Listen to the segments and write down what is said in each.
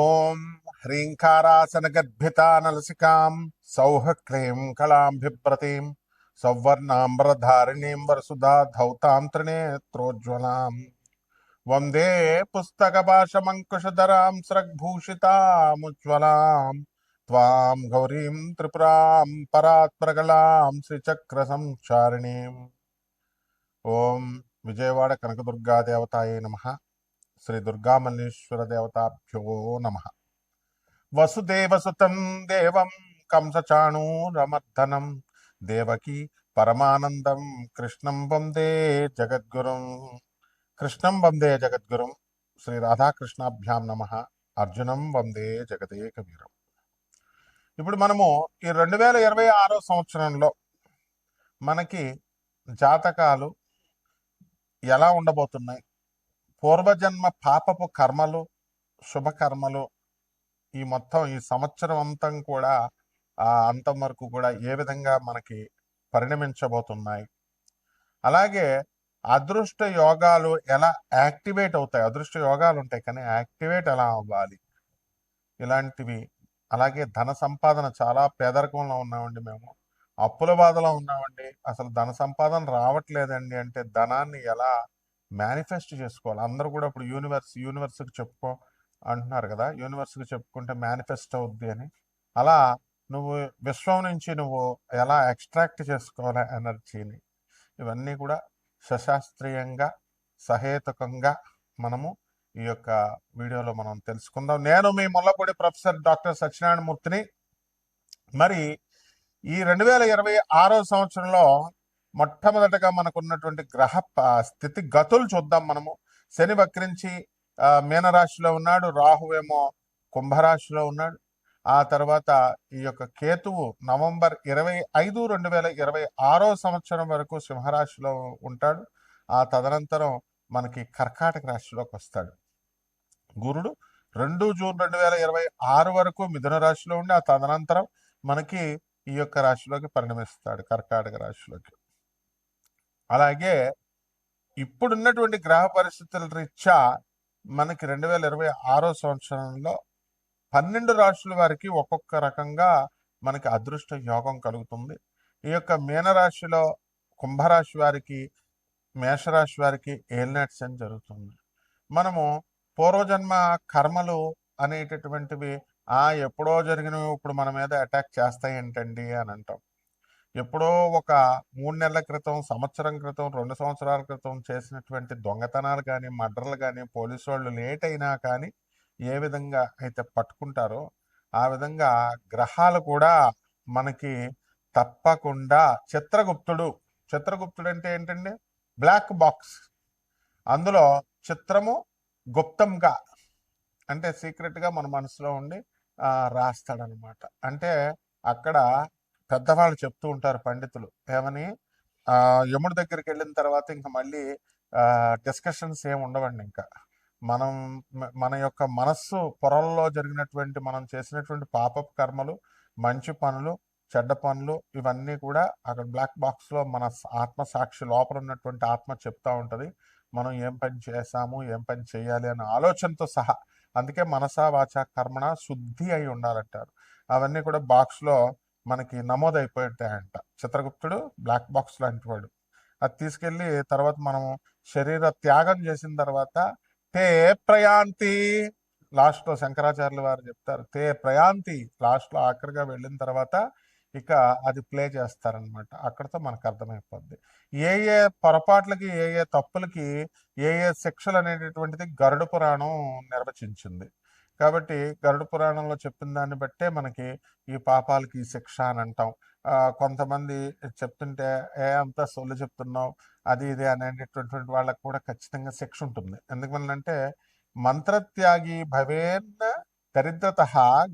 ఓం హ్రీంకారాసనగద్భితానలసికాం సౌః క్లీం కళాం బిభ్రతీం సౌవర్ణాంబరధారిణీం వరసుధా ధౌతాం త్రినేత్రోజ్వలాం వందే పుస్తకపాశమంకుశధరాం స్రగ్భూషితాముజ్వలాం త్వాం గౌరీం త్రిపురాం పరాత్పరగళాం శ్రీచక్ర సంచారిణీం. ఓం విజయవాడ కనకదుర్గాదేవతాయే నమః. శ్రీ దుర్గామల్లేశ్వర దేవతాభ్యో నమ. వసుదేవసుతం దేవం కంసచాణూరమర్దనం దేవకీ పరమానందం కృష్ణం వందే జగద్గురుం. కృష్ణం వందే జగద్గురుం. శ్రీ రాధాకృష్ణాభ్యాం నమ. అర్జునం వందే జగదేక వీరం. ఇప్పుడు మనము ఈ 2026 సంవత్సరంలో మనకి జాతకాలు ఎలా ఉండబోతున్నాయి, పూర్వజన్మ పాపపు కర్మలు, శుభకర్మలు, ఈ మొత్తం ఈ సంవత్సరం అంతం కూడా అంతం వరకు కూడా ఏ విధంగా మనకి పరిణమించబోతున్నాయి, అలాగే అదృష్ట యోగాలు ఎలా యాక్టివేట్ అవుతాయి, అదృష్ట యోగాలు ఉంటాయి కానీ యాక్టివేట్ ఎలా అవ్వాలి, ఇలాంటివి. అలాగే ధన సంపాదన, చాలా పేదరికంలో ఉన్నామండి, మేము అప్పుల బాధలో ఉన్నామండి, అసలు ధన సంపాదన రావట్లేదండి అంటే ధనాన్ని ఎలా మేనిఫెస్ట్ చేసుకోవాలి. అందరూ కూడా ఇప్పుడు యూనివర్స్కి చెప్పుకో అంటున్నారు కదా, యూనివర్స్కి చెప్పుకుంటే మేనిఫెస్ట్ అవుద్ది అని. అలా నువ్వు విశ్వం నుంచి నువ్వు ఎలా ఎక్స్ట్రాక్ట్ చేసుకోవాలి ఎనర్జీని, ఇవన్నీ కూడా సశాస్త్రీయంగా సహేతుకంగా మనము ఈ యొక్క వీడియోలో మనం తెలుసుకుందాం. నేను మీ ముల్లపూడి ప్రొఫెసర్ డాక్టర్ సత్యనారాయణ మూర్తిని. మరి ఈ 2026 సంవత్సరంలో మొట్టమొదటగా మనకున్నటువంటి గ్రహ స్థితి గతులు చూద్దాం మనము. శని వక్రించి మీనరాశిలో ఉన్నాడు, రాహువేమో కుంభరాశిలో ఉన్నాడు. ఆ తర్వాత ఈ యొక్క కేతువు నవంబర్ 25, 2026 సంవత్సరం వరకు సింహరాశిలో ఉంటాడు. ఆ తదనంతరం మనకి కర్కాటక రాశిలోకి వస్తాడు. గురుడు 2 జూన్ 2026 వరకు మిథున రాశిలో ఉండి ఆ తదనంతరం మనకి ఈ యొక్క రాశిలోకి పరిణమిస్తాడు, కర్కాటక రాశిలోకి. అలాగే ఇప్పుడున్నటువంటి గ్రహ పరిస్థితుల రీత్యా మనకి 2026 సంవత్సరంలో 12 రాశుల వారికి ఒక్కొక్క రకంగా మనకి అదృష్ట యోగం కలుగుతుంది. ఈ యొక్క మీనరాశిలో కుంభరాశి వారికి, మేషరాశి వారికి ఏలినాటి శని జరుగుతుంది. మనము పూర్వజన్మ కర్మలు అనేటటువంటివి ఎప్పుడో జరిగినవి ఇప్పుడు మన మీద అటాక్ చేస్తాయి ఏంటండి అని అంటాం. ఎప్పుడో ఒక 3 నెలల క్రితం, సంవత్సరం క్రితం, 2 సంవత్సరాల క్రితం చేసినటువంటి దొంగతనాలు కానీ, మర్డర్లు కానీ, పోలీసు వాళ్ళు లేట్ అయినా కానీ ఏ విధంగా అయితే పట్టుకుంటారో ఆ విధంగా గ్రహాలు కూడా మనకి తప్పకుండా చిత్రగుప్తుడు అంటే ఏంటండి? Black box. అందులో చిత్రము గుప్తంగా అంటే సీక్రెట్గా మన మనసులో ఉండి రాస్తాడనమాట. అంటే అక్కడ పెద్దవాళ్ళు చెప్తూ ఉంటారు పండితులు ఏమని, యముడి దగ్గరికి వెళ్ళిన తర్వాత ఇంకా మళ్ళీ డిస్కషన్స్ ఏమి ఉండవండి. ఇంకా మన యొక్క మనస్సు పొరల్లో జరిగినటువంటి, మనం చేసినటువంటి పాపపు కర్మలు, మంచి పనులు, చెడ్డ పనులు, ఇవన్నీ కూడా అక్కడ బ్లాక్ బాక్స్లో మన ఆత్మసాక్షి లోపల ఉన్నటువంటి ఆత్మ చెప్తా ఉంటుంది. మనం ఏం పని చేసాము, ఏం పని చేయాలి అనే ఆలోచనతో సహా. అందుకే మనసా వాచ కర్మణ శుద్ధి అయి ఉండాలంటారు. అవన్నీ కూడా బాక్స్లో మనకి నమోదైపోయి ఉంటాయంట. చిత్రగుప్తుడు బ్లాక్ బాక్స్ లాంటి వాడు. అది తీసుకెళ్ళి తర్వాత మనము శరీర త్యాగం చేసిన తర్వాత తే ప్రయాంతి, లాస్ట్లో శంకరాచార్యుల వారు చెప్తారు, తే ప్రయాంతి, లాస్ట్లో ఆఖరిగా వెళ్ళిన తర్వాత ఇక అది ప్లే చేస్తారనమాట. అక్కడితో మనకు అర్థమైపోద్ది ఏ ఏ పొరపాట్లకి, ఏ ఏ తప్పులకి ఏ ఏ శిక్షలు అనేటటువంటిది గరుడ పురాణం నిర్వచించింది. కాబట్టి గరుడ పురాణంలో చెప్పిన దాన్ని బట్టే మనకి ఈ పాపాలకి ఈ శిక్ష అని అంటాం. కొంతమంది చెప్తుంటే అంత సొల్లు చెప్తున్నావు అది ఇది అనేటటువంటి వాళ్ళకు కూడా ఖచ్చితంగా శిక్ష ఉంటుంది. ఎందుకంటే మంత్రత్యాగి భవేన్ దరిద్రత,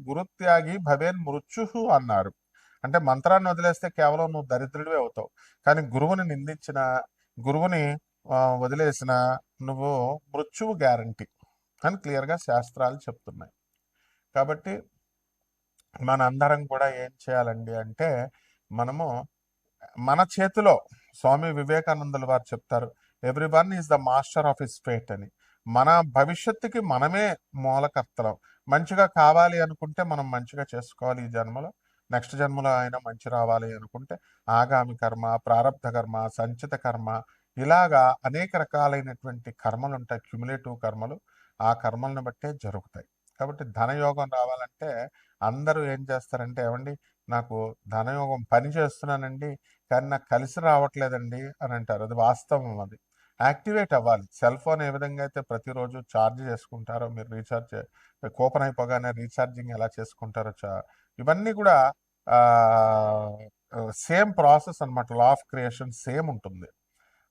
గురుత్యాగి భవేన్ మృత్యు అన్నారు. అంటే మంత్రాన్ని వదిలేస్తే కేవలం నువ్వు దరిద్రుడివే అవుతావు, కానీ గురువుని నిందించిన, గురువుని వదిలేసిన నువ్వు మృత్యువు గ్యారంటీ అని క్లియర్గా శాస్త్రాలు చెప్తున్నాయి. కాబట్టి మనందరం కూడా ఏం చేయాలండి అంటే, మనము మన చేతిలో, స్వామి వివేకానందుల వారు చెప్తారు, everyone is the master of his fate అని. మన భవిష్యత్తుకి మనమే మూలకర్తలం, మంచిగా కావాలి అనుకుంటే మనం మంచిగా చేసుకోవాలి ఈ జన్మలో. నెక్స్ట్ జన్మలో అయినా మంచి రావాలి అనుకుంటే ఆగామి కర్మ, ప్రారబ్ధ కర్మ, సంచిత కర్మ, ఇలాగా అనేక రకాలైనటువంటి కర్మలు ఉంటాయి, క్యుములేటివ్ కర్మలు. ఆ కర్మలను బట్టే జరుగుతాయి. కాబట్టి ధనయోగం రావాలంటే అందరూ ఏం చేస్తారంటే, ఏమండి నాకు ధనయోగం పని చేస్తున్నానండి, కానీ నాకు కలిసి రావట్లేదండి అని అంటారు. అది వాస్తవం. అది యాక్టివేట్ అవ్వాలి. సెల్ ఫోన్ ఏ విధంగా అయితే ప్రతిరోజు ఛార్జ్ చేసుకుంటారో, మీరు రీఛార్జ్ కూపన్ అయిపోగానే రీఛార్జింగ్ ఎలా చేసుకుంటారో, ఇవన్నీ కూడా సేమ్ ప్రాసెస్ అన్నమాట. లా ఆఫ్ క్రియేషన్ సేమ్ ఉంటుంది.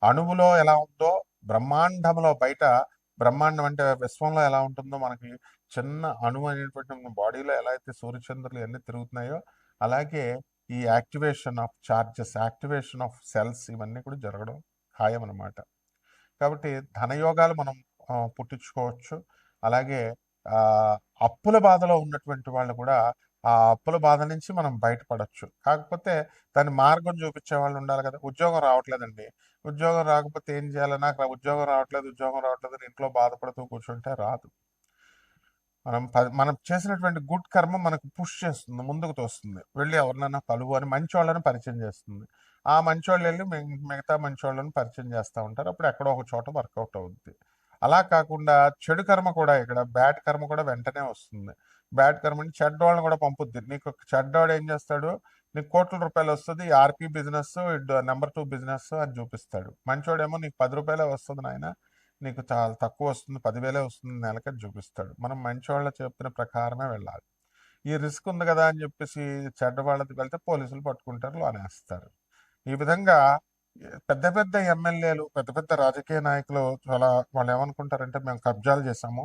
అణువులో ఎలా ఉందో బ్రహ్మాండంలో, బయట బ్రహ్మాండం అంటే విశ్వంలో ఎలా ఉంటుందో, మనకి చిన్న అణువు అనేటువంటి మన బాడీలో ఎలా అయితే సూర్యచంద్రులు ఎన్ని తిరుగుతున్నాయో, అలాగే ఈ activation of charges, activation of cells, ఇవన్నీ కూడా జరగడం ఖాయం అన్నమాట. కాబట్టి ధనయోగాలు మనం పుట్టించుకోవచ్చు. అలాగే ఆ, అప్పుల బాధలో ఉన్నటువంటి వాళ్ళు కూడా ఆ అప్పుల బాధ నుంచి మనం బయటపడవచ్చు. కాకపోతే దాని మార్గం చూపించే వాళ్ళు ఉండాలి కదా. ఉద్యోగం రావట్లేదండి, ఉద్యోగం రాకపోతే ఏం చేయాలి? నాకు ఉద్యోగం రావట్లేదు, ఉద్యోగం రావట్లేదు అని ఇంట్లో బాధపడుతూ కూర్చుంటే రాదు. మనం చేసినటువంటి గుడ్ కర్మ మనకు పుష్ చేస్తుంది, ముందుకు తోస్తుంది. వెళ్ళి ఎవరినైనా కలువు అని మంచి వాళ్ళని పరిచయం చేస్తుంది. ఆ మంచి వాళ్ళు వెళ్ళి మిగతా మంచి వాళ్ళని పరిచయం చేస్తూ ఉంటారు. అప్పుడు ఎక్కడో ఒక చోట వర్కౌట్ అవుద్ది. అలా కాకుండా చెడు కర్మ కూడా, ఇక్కడ బ్యాడ్ కర్మ కూడా వెంటనే వస్తుంది. బ్యాడ్ కర్మ అంటే చెడ్డవాళ్ళని కూడా పంపుద్ది. నీకు చెడ్డవాడు ఏం చేస్తాడు? నీకు కోట్ల రూపాయలు వస్తుంది, ఆర్పీ బిజినెస్, నెంబర్ 2 బిజినెస్ అని చూపిస్తాడు. మంచోడేమో నీకు 10 రూపాయలే వస్తుంది నాయన, నీకు చాలా తక్కువ వస్తుంది, 10,000 వస్తుంది నెలకని చూపిస్తాడు. మనం మంచి వాళ్ళ చెప్పిన ప్రకారమే వెళ్ళాలి. ఈ రిస్క్ ఉంది కదా అని చెప్పేసి చెడ్డవాళ్ళకి వెళ్తే పోలీసులు పట్టుకుంటారు, లోనేస్తారు. ఈ విధంగా పెద్ద పెద్ద ఎమ్మెల్యేలు, పెద్ద పెద్ద రాజకీయ నాయకులు చాలా, వాళ్ళు ఏమనుకుంటారంటే మేము కబ్జాలు చేసాము,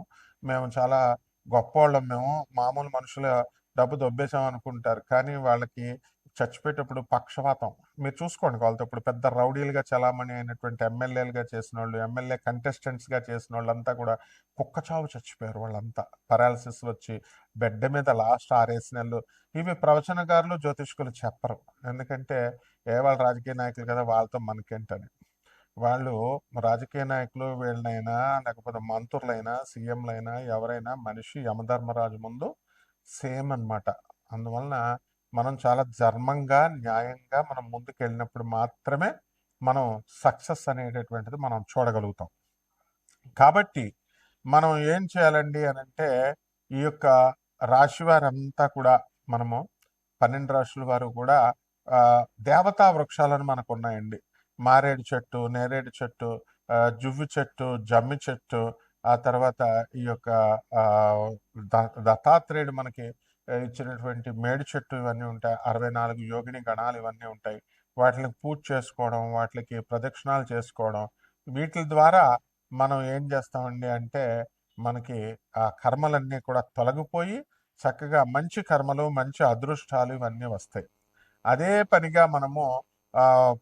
మేము చాలా గొప్పవాళ్ళం, మేము మామూలు మనుషుల డబ్బు దొబ్బేసాం అనుకుంటారు. కానీ వాళ్ళకి చచ్చిపోయేటప్పుడు పక్షపాతం. మీరు చూసుకోండి, వాళ్ళతో ఇప్పుడు పెద్ద రౌడీలుగా చలామణి అయినటువంటి ఎమ్మెల్యేలుగా చేసిన వాళ్ళు, ఎమ్మెల్యే కంటెస్టెంట్స్గా చేసిన వాళ్ళంతా కూడా కుక్కచావు చచ్చిపోయారు. వాళ్ళంతా పెరాలసిస్ వచ్చి బెడ్ మీద లాస్ట్ 6 నెలలు. ఇవి ప్రవచనకారులు, జ్యోతిష్కులు చెప్పరు. ఎందుకంటే వాళ్ళ రాజకీయ నాయకులు కదా, వాళ్ళతో మనకేంటని. వాళ్ళు రాజకీయ నాయకులు వీళ్ళనైనా, లేకపోతే మంత్రులైనా, సీఎంలైనా, ఎవరైనా మనిషి యమధర్మరాజు ముందు సేమ్ అన్నమాట. అందువలన మనం చాలా ధర్మంగా, న్యాయంగా మనం ముందుకు వెళ్ళినప్పుడు మాత్రమే మనం సక్సెస్ అనేటటువంటిది మనం చూడగలుగుతాం. కాబట్టి మనం ఏం చేయాలండి అని అంటే, ఈ యొక్క రాశి వారంతా కూడా మనము 12 రాశుల వారు కూడా దేవతా వృక్షాలను మనకు ఉన్నాయండి. మారేడు చెట్టు, నేరేడు చెట్టు, జువ్వి చెట్టు, జమ్మి చెట్టు, ఆ తర్వాత ఈ యొక్క ఆ, దత్తాత్రేయుడు మనకి ఇచ్చినటువంటి మేడి చెట్టు, ఇవన్నీ ఉంటాయి. 64 యోగిని గణాలు ఇవన్నీ ఉంటాయి. వాటికి పూజ చేసుకోవడం, వాటికి ప్రదక్షిణాలు చేసుకోవడం, వీటి ద్వారా మనం ఏం చేస్తామండి అంటే, మనకి ఆ కర్మలన్నీ కూడా తొలగిపోయి చక్కగా మంచి కర్మలు, మంచి అదృష్టాలు ఇవన్నీ వస్తాయి. అదే పనిగా మనము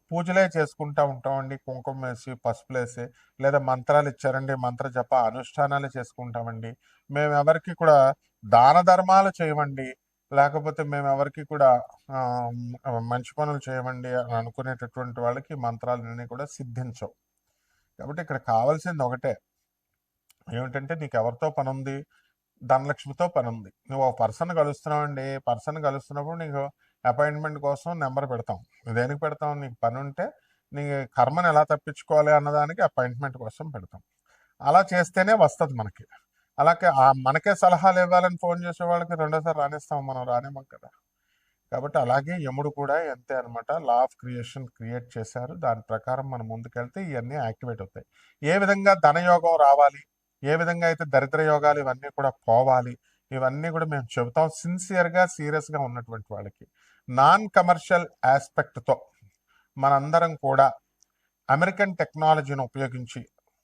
పూజలే చేసుకుంటూ ఉంటామండి, కుంకుమ వేసి, పసుపులేసి, లేదా మంత్రాలు ఇచ్చారండి, మంత్ర జప అనుష్ఠానాలు చేసుకుంటామండి. మేము ఎవరికి కూడా దాన ధర్మాలు చేయమండి, లేకపోతే మేము ఎవరికి కూడా ఆ, మంచి పనులు చేయమండి అని అనుకునేటటువంటి వాళ్ళకి మంత్రాలన్నీ కూడా సిద్ధించవు. కాబట్టి ఇక్కడ కావాల్సింది ఒకటే, ఏమిటంటే నీకు ఎవరితో పని ఉంది? ధనలక్ష్మితో పని ఉంది. నువ్వు ఒక పర్సన్ కలుస్తున్నావు అండి, పర్సన్ కలుస్తున్నప్పుడు నీకు అపాయింట్మెంట్ కోసం నెంబర్ పెడతాం. దేనికి పెడతాం? నీకు పని ఉంటే నీ కర్మను ఎలా తప్పించుకోవాలి అన్నదానికి అపాయింట్మెంట్ కోసం పెడతాం. అలా చేస్తేనే వస్తుంది మనకి. అలాగే మనకే సలహాలు ఇవ్వాలని ఫోన్ చేసే వాళ్ళకి రెండోసారి రానిస్తాం, మనం రానివ్వం కదా. కాబట్టి అలాగే యముడు కూడా అంతే అనమాట. లా ఆఫ్ క్రియేషన్ క్రియేట్ చేశారు, దాని ప్రకారం మనం ముందుకెళ్తే ఇవన్నీ యాక్టివేట్ అవుతాయి. ఏ విధంగా ధనయోగం రావాలి, ఏ విధంగా అయితే దరిద్ర యోగాలు ఇవన్నీ కూడా పోవాలి, ఇవన్నీ కూడా మేము చెబుతాం సిన్సియర్గా, సీరియస్గా ఉన్నటువంటి వాళ్ళకి. నాన్ కమర్షియల్ ఆస్పెక్ట్తో మనందరం కూడా అమెరికన్ టెక్నాలజీని ఉపయోగించి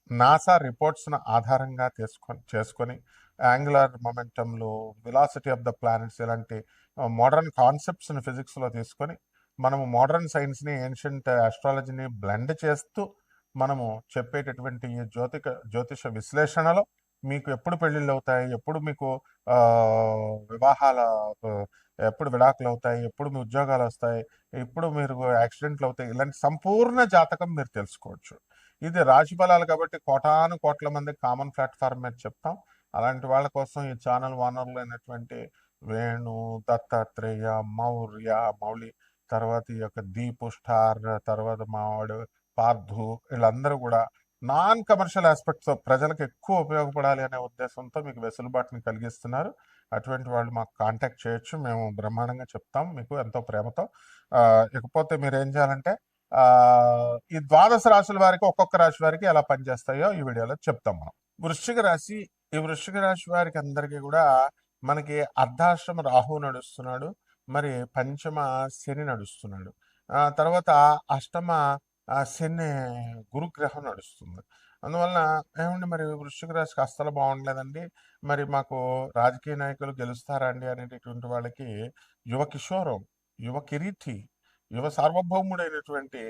నాసా రిపోర్ట్స్ను ఆధారంగా చేసుకొని యాంగులర్ మొమెంటంలు, వెలాసిటీ ఆఫ్ ద ప్లానెట్స్, ఇలాంటి మోడర్న్ కాన్సెప్ట్స్ని ఫిజిక్స్లో తీసుకొని మనము మోడర్న్ సైన్స్ని, ఏన్షియంట్ ఆస్ట్రాలజీని బ్లెండ్ చేస్తూ మనము చెప్పేటటువంటి ఈ జ్యోతిష విశ్లేషణలో మీకు ఎప్పుడు పెళ్ళిళ్ళు అవుతాయి, ఎప్పుడు మీకు వివాహాల, ఎప్పుడు విడాకులు అవుతాయి, ఎప్పుడు మీ ఉద్యోగాలు వస్తాయి, ఎప్పుడు మీరు యాక్సిడెంట్లు అవుతాయి, ఇలాంటి సంపూర్ణ జాతకం మీరు తెలుసుకోవచ్చు. ఇది రాశి ఫలాలు కాబట్టి కోటాను కోట్ల మంది కామన్ ప్లాట్ఫామ్ మీద చెప్తాం. అలాంటి వాళ్ళ కోసం ఈ ఛానల్ ఓనర్లు అయినటువంటి వేణు, దత్తాత్రేయ, మౌర్య, మౌళి, తర్వాత ఈ యొక్క దీపు స్టార్, తర్వాత మావాడు పార్థు, వీళ్ళందరూ కూడా నాన్ కమర్షియల్ ఆస్పెక్ట్స్ ప్రజలకు ఎక్కువ ఉపయోగపడాలి అనే ఉద్దేశంతో మీకు వెసులుబాటుని కలిగిస్తున్నారు. అటువంటి వాళ్ళు మాకు కాంటాక్ట్ చేయొచ్చు. మేము బ్రహ్మాండంగా చెప్తాం మీకు ఎంతో ప్రేమతో. ఇకపోతే మీరు ఏం చేయాలంటే ఈ ద్వాదశ రాశుల వారికి, ఒక్కొక్క రాశి వారికి ఎలా పనిచేస్తాయో ఈ వీడియోలో చెప్తాం మనం. వృశ్చిక రాశి, ఈ వృశ్చిక రాశి వారికి అందరికీ కూడా మనకి అర్ధాశ్రమ రాహు నడుస్తున్నాడు, మరి పంచమ శని నడుస్తున్నాడు, తర్వాత అష్టమ శని గురుగ్రహం నడుస్తుంది. అందువలన ఏమండి మరి వృశ్చిక రాశికి అస్సలు బాగుండలేదండి, మరి మాకు రాజకీయ నాయకులు గెలుస్తారా అండి అనేటటువంటి వాళ్ళకి యువ కిషోరం, యువ కిరీటి, యువ సార్వభౌముడైనటువంటి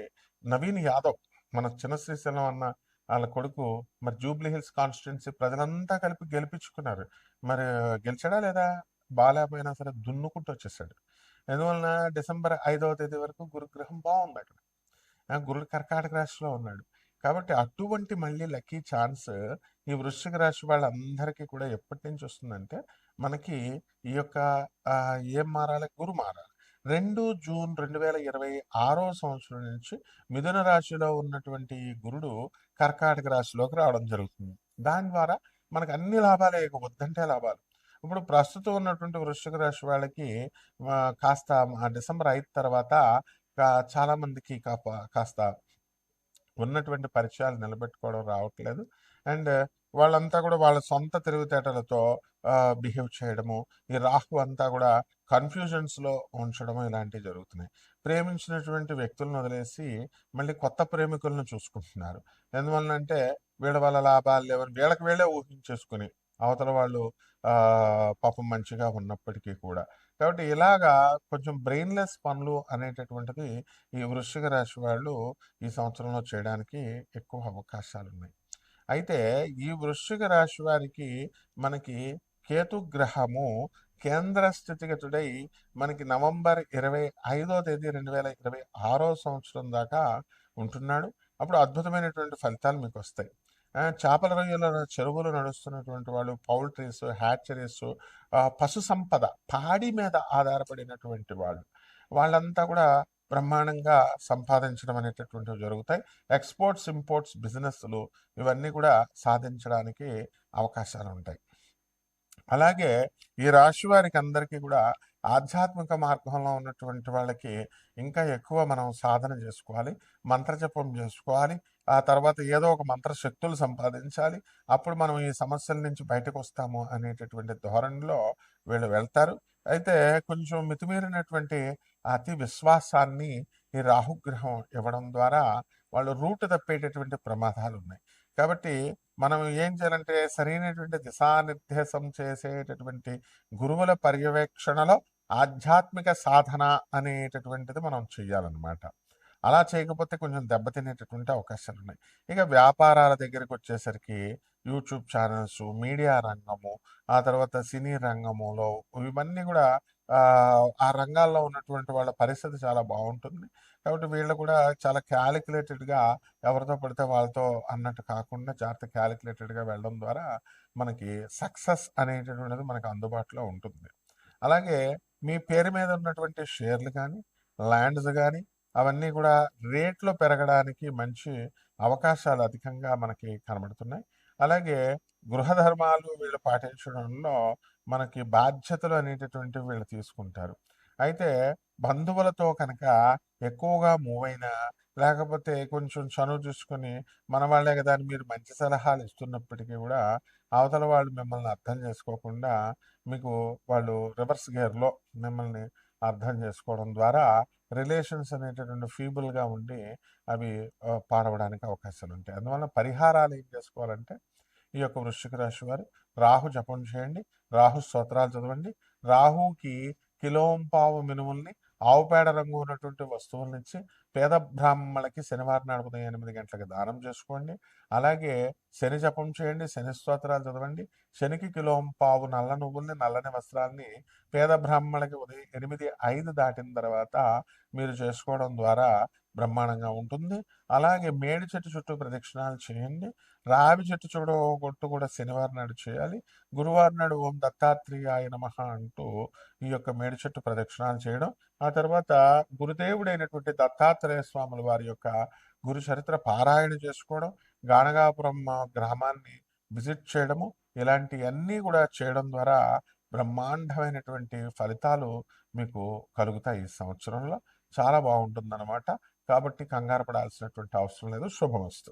నవీన్ యాదవ్, మన చిన్న శ్రీశైలం అన్న వాళ్ళ కొడుకు, మరి జూబ్లీ హిల్స్ కాన్స్టిట్యున్సీ ప్రజలంతా కలిపి గెలిపించుకున్నారు. మరి గెలిచాడా లేదా? బాగాలేకపోయినా సరే దున్నుకుంటూ వచ్చేసాడు. ఎందువలన డిసెంబర్ 5వ తేదీ వరకు గురుగ్రహం బాగుంది అక్కడ. గురుడు కర్కాటక రాశిలో ఉన్నాడు. కాబట్టి అటువంటి మళ్ళీ లక్కీ ఛాన్స్ ఈ వృశ్చిక రాశి వాళ్ళందరికీ కూడా ఎప్పటి నుంచి వస్తుందంటే, మనకి ఈ యొక్క ఏం మారాలి? గురు మారాలి. 2 జూన్ 2026 సంవత్సరం నుంచి మిథున రాశిలో ఉన్నటువంటి ఈ గురుడు కర్కాటక రాశిలోకి రావడం జరుగుతుంది. దాని ద్వారా మనకు అన్ని లాభాలే, ఇక వద్దంటే లాభాలు. ఇప్పుడు ప్రస్తుతం ఉన్నటువంటి వృశ్చిక రాశి వాళ్ళకి కాస్త డిసెంబర్ 5 తర్వాత చాలా మందికి కాస్త ఉన్నటువంటి పరిచయాలు నిలబెట్టుకోవడం రావట్లేదు. అండ్ వాళ్ళంతా కూడా వాళ్ళ సొంత తెలివితేటలతో బిహేవ్ చేయడము, ఈ రాహు అంతా కూడా కన్ఫ్యూజన్స్లో ఉంచడము, ఇలాంటివి జరుగుతున్నాయి. ప్రేమించినటువంటి వ్యక్తులను వదిలేసి మళ్ళీ కొత్త ప్రేమికులను చూసుకుంటున్నారు. ఎందువలనంటే వీళ్ళ వల్ల లాభాలు లేవని వీళ్ళకి వీళ్ళే ఊహించేసుకుని, అవతల వాళ్ళు పాపం మంచిగా ఉన్నప్పటికీ కూడా. కాబట్టి ఇలాగా కొంచెం బ్రెయిన్లెస్ పనులు అనేటటువంటిది ఈ వృశ్చిక రాశి వాళ్ళు ఈ సంవత్సరంలో చేయడానికి ఎక్కువ అవకాశాలు ఉన్నాయి. అయితే ఈ వృశ్చిక రాశి వారికి మనకి కేతుగ్రహము కేంద్ర స్థితిగతుడై మనకి నవంబర్ 25వ తేదీ 2026 సంవత్సరం దాకా ఉంటున్నాడు. అప్పుడు అద్భుతమైనటువంటి ఫలితాలు మీకు వస్తాయి. చేపల రొయ్యల చెరువులు నడుస్తున్నటువంటి వాళ్ళు, పౌల్ట్రీస్, హ్యాచరీస్, పశు సంపద, పాడి మీద ఆధారపడినటువంటి వాళ్ళు, వాళ్ళంతా కూడా బ్రహ్మాండంగా సంపాదించడం అనేటటువంటివి జరుగుతాయి. ఎక్స్పోర్ట్స్, ఇంపోర్ట్స్ బిజినెస్లు ఇవన్నీ కూడా సాధించడానికి అవకాశాలు ఉంటాయి. అలాగే ఈ రాశి వారికి అందరికీ కూడా ఆధ్యాత్మిక మార్గంలో ఉన్నటువంటి వాళ్ళకి ఇంకా ఎక్కువ మనం సాధన చేసుకోవాలి, మంత్రజపం చేసుకోవాలి, ఆ తర్వాత ఏదో ఒక మంత్రశక్తులు సంపాదించాలి. అప్పుడు మనం ఈ సమస్యల నుంచి బయటకు వస్తాము అనేటటువంటి ధోరణిలో వీళ్ళు వెళ్తారు. అయితే కొంచెం మితిమీరినటువంటి అతి విశ్వాసాన్ని ఈ రాహుగ్రహం ఇవ్వడం ద్వారా వాళ్ళు రూట్ తప్పేటటువంటి ప్రమాదాలు ఉన్నాయి. కాబట్టి మనం ఏం చేయాలంటే సరైనటువంటి దిశానిర్దేశం చేసేటటువంటి గురువుల పర్యవేక్షణలో ఆధ్యాత్మిక సాధన అనేటటువంటిది మనం చెయ్యాలన్నమాట. అలా చేయకపోతే కొంచెం దెబ్బతినేటటువంటి అవకాశాలు ఉన్నాయి. ఇక వ్యాపారాల దగ్గరికి వచ్చేసరికి యూట్యూబ్ ఛానల్స్, మీడియా రంగము, ఆ తర్వాత సినీ రంగములో ఇవన్నీ కూడా ఆ రంగాల్లో ఉన్నటువంటి వాళ్ళ పరిస్థితి చాలా బాగుంటుంది. కాబట్టి వీళ్ళు కూడా చాలా క్యాలిక్యులేటెడ్గా ఎవరితో పడితే వాళ్ళతో అన్నట్టు కాకుండా జాగ్రత్త క్యాలిక్యులేటెడ్గా వెళ్ళడం ద్వారా మనకి సక్సెస్ అనేటటువంటిది మనకు అందుబాటులో ఉంటుంది. అలాగే మీ పేరు మీద ఉన్నటువంటి షేర్లు కానీ, ల్యాండ్స్ కానీ అవన్నీ కూడా రేట్లో పెరగడానికి మంచి అవకాశాలు అధికంగా మనకి కనబడుతున్నాయి. అలాగే గృహధర్మాలు వీళ్ళు పాటించడంలో మనకి బాధ్యతలు అనేటటువంటివి వీళ్ళు తీసుకుంటారు. అయితే బంధువులతో కనుక ఎక్కువగా మూవ్ అయినా, లేకపోతే కొంచెం చనువు చూసుకొని మన వాళ్ళే కదా అని మీరు మంచి సలహాలు ఇస్తున్నప్పటికీ కూడా అవతల వాళ్ళు మిమ్మల్ని అర్థం చేసుకోకుండా మీకు వాళ్ళు రివర్స్ గేర్లో మిమ్మల్ని అర్థం చేసుకోవడం ద్వారా రిలేషన్స్ అనేటటువంటి ఫీబుల్గా ఉండి అవి పాడవడానికి అవకాశాలు ఉంటాయి. అందువల్ల పరిహారాలు ఏం చేసుకోవాలంటే ఈ యొక్క వృశ్చిక రాశి వారు రాహు జపం చేయండి, రాహు స్తోత్రాలు చదవండి, రాహుకి కిలోంపావు మినుముల్ని ఆవు పేడ రంగు ఉన్నటువంటి వస్తువులనిచ్చి పేద బ్రాహ్మణులకి శనివారం నాడు ఉదయం 8 గంటలకు దానం చేసుకోండి. అలాగే శని జపం చేయండి, శని స్తోత్రాలు చదవండి. శనికి కిలోంపావు నల్ల నువ్వుల్ని, నల్లని వస్త్రాల్ని పేద బ్రాహ్మణులకి ఉదయం 8:05 దాటిన తర్వాత మీరు చేసుకోవడం ద్వారా బ్రహ్మాండంగా ఉంటుంది. అలాగే మేడి చెట్టు చుట్టూ ప్రదక్షిణాలు చేయండి. రావి చెట్టు కొట్టు కూడా శనివారం నాడు చేయాలి. గురువారం నాడు ఓం దత్తాత్రేయాయ నమః అంటూ ఈ యొక్క మేడి చెట్టు ప్రదక్షిణాలు చేయడం, ఆ తర్వాత గురుదేవుడైనటువంటి దత్తాత్రేయ స్వాముల వారి యొక్క గురు చరిత్ర పారాయణ చేసుకోవడం, గాణగాపురం గ్రామాన్ని విజిట్ చేయడము, ఇలాంటివన్నీ కూడా చేయడం ద్వారా బ్రహ్మాండమైనటువంటి ఫలితాలు మీకు కలుగుతాయి ఈ సంవత్సరంలో. చాలా బాగుంటుందన్నమాట. కాబట్టి కంగారు పడాల్సినటువంటి అవసరం లేదు. శుభమస్తు.